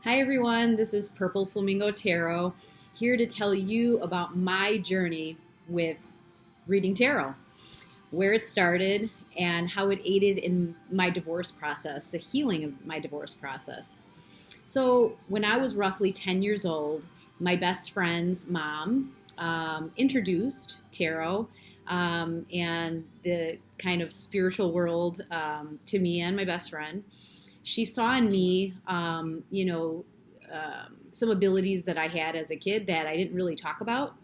Hi everyone, this is Purple Flamingo Tarot, here to tell you about my journey with reading tarot, where it started, and how it aided in my divorce process, the healing of my divorce process. So, when I was roughly 10 years old, my best friend's mom introduced tarot and the kind of spiritual world to me and my best friend. She saw in me, some abilities that I had as a kid that I didn't really talk about.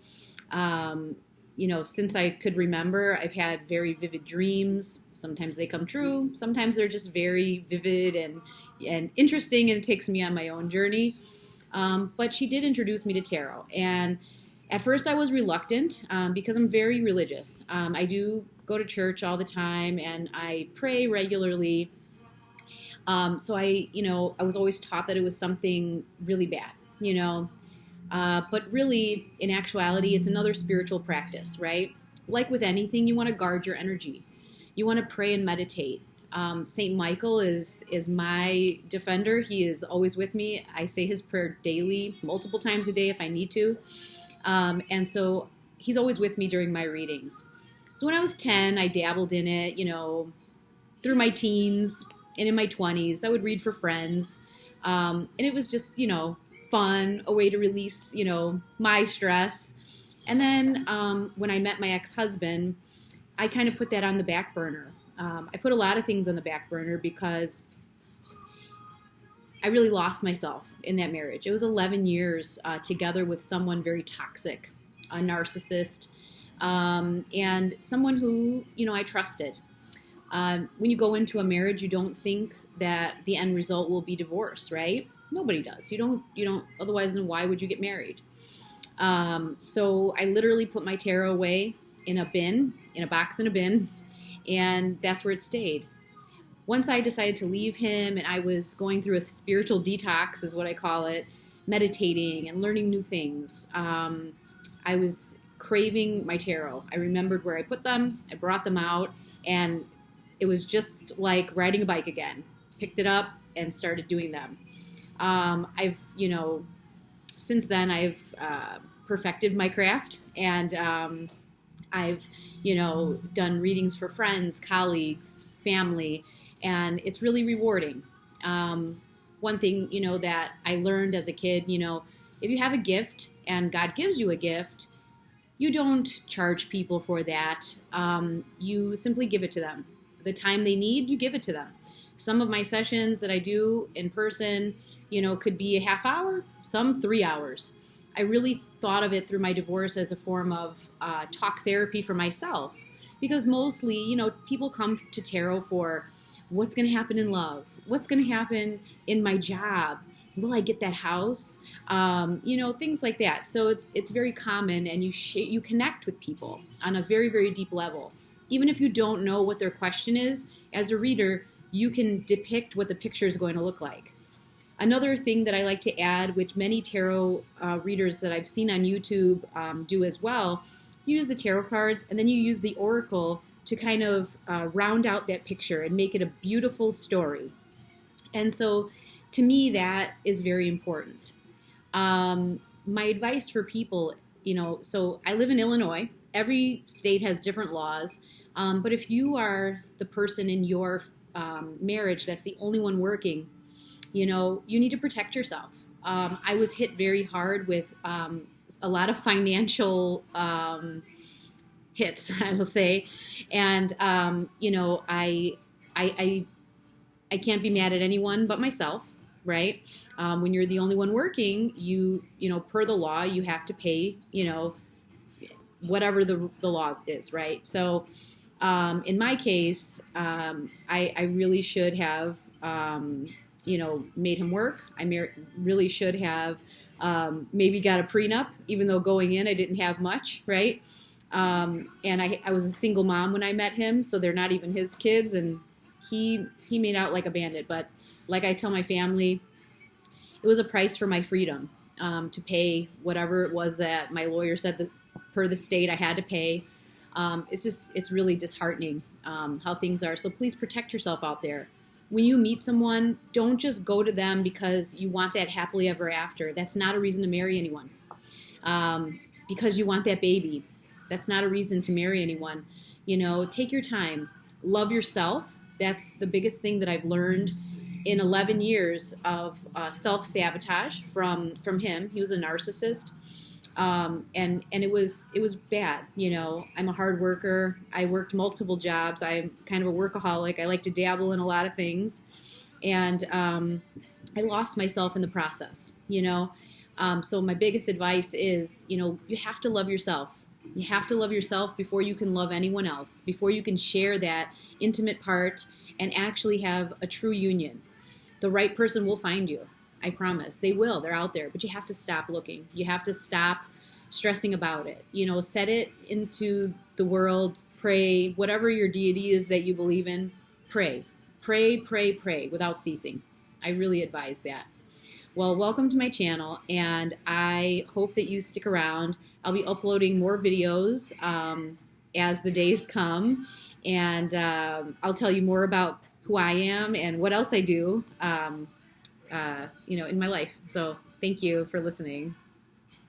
Since I could remember, I've had very vivid dreams. Sometimes they come true. Sometimes they're just very vivid and interesting, and it takes me on my own journey. But she did introduce me to tarot. And at first I was reluctant because I'm very religious. I do go to church all the time, and I pray regularly. I was always taught that it was something really bad. But really, in actuality, it's another spiritual practice, right? Like with anything, you want to guard your energy. You want to pray and meditate. Saint Michael is my defender. He is always with me. I say his prayer daily, multiple times a day if I need to. And so he's always with me during my readings. So when I was 10, I dabbled in it, through my teens. And in my 20s, I would read for friends. And it was just, fun, a way to release, my stress. And then when I met my ex-husband, I kind of put that on the back burner. I put a lot of things on the back burner because I really lost myself in that marriage. It was 11 years together with someone very toxic, a narcissist, and someone who, I trusted. When you go into a marriage, you don't think that the end result will be divorce, right? Nobody does. You don't, otherwise then why would you get married? So I literally put my tarot away in a box in a bin, and that's where it stayed. Once I decided to leave him and I was going through a spiritual detox, is what I call it, meditating and learning new things, I was craving my tarot. I remembered where I put them, I brought them out, and it was just like riding a bike again. Picked it up and started doing them. Since then I've perfected my craft, and I've, done readings for friends, colleagues, family, and it's really rewarding. One thing, that I learned as a kid, if you have a gift and God gives you a gift, you don't charge people for that. You simply give it to them. The time they need, you give it to them. Some of my sessions that I do in person, could be a half hour, some 3 hours. I really thought of it through my divorce as a form of talk therapy for myself. Because mostly, people come to tarot for what's going to happen in love, what's going to happen in my job, will I get that house, things like that. So it's very common, and you connect with people on a very, very deep level. Even if you don't know what their question is, as a reader, you can depict what the picture is going to look like. Another thing that I like to add, which many tarot readers that I've seen on YouTube do as well, you use the tarot cards and then you use the oracle to kind of round out that picture and make it a beautiful story. And so to me, that is very important. My advice for people, so I live in Illinois. Every state has different laws. But if you are the person in your marriage that's the only one working, you need to protect yourself. I was hit very hard with a lot of financial hits, I will say. And, I can't be mad at anyone but myself, right? When you're the only one working, per the law, you have to pay, whatever the law is, right? So in my case, I really should have, made him work. I really should have maybe got a prenup, even though going in I didn't have much, right? And I was a single mom when I met him, so they're not even his kids, and he made out like a bandit. But like I tell my family, it was a price for my freedom to pay whatever it was that my lawyer said that per the state I had to pay. It's really disheartening how things are. So please protect yourself out there. when you meet someone, don't just go to them because you want that happily ever after. That's not a reason to marry anyone. Because you want that baby. That's not a reason to marry anyone. Take your time. Love yourself. That's the biggest thing that I've learned in 11 years of self-sabotage from him. He was a narcissist. And it was bad. I'm a hard worker. I worked multiple jobs. I'm kind of a workaholic. I like to dabble in a lot of things. And I lost myself in the process, So my biggest advice is, you have to love yourself. You have to love yourself before you can love anyone else, before you can share that intimate part and actually have a true union. The right person will find you. I promise. They will. They're out there. But you have to stop looking. You have to stop stressing about it. Set it into the world. Pray. Whatever your deity is that you believe in, pray. Pray, pray, pray without ceasing. I really advise that. Well, welcome to my channel, and I hope that you stick around. I'll be uploading more videos as the days come, and I'll tell you more about who I am and what else I do, in my life. So thank you for listening.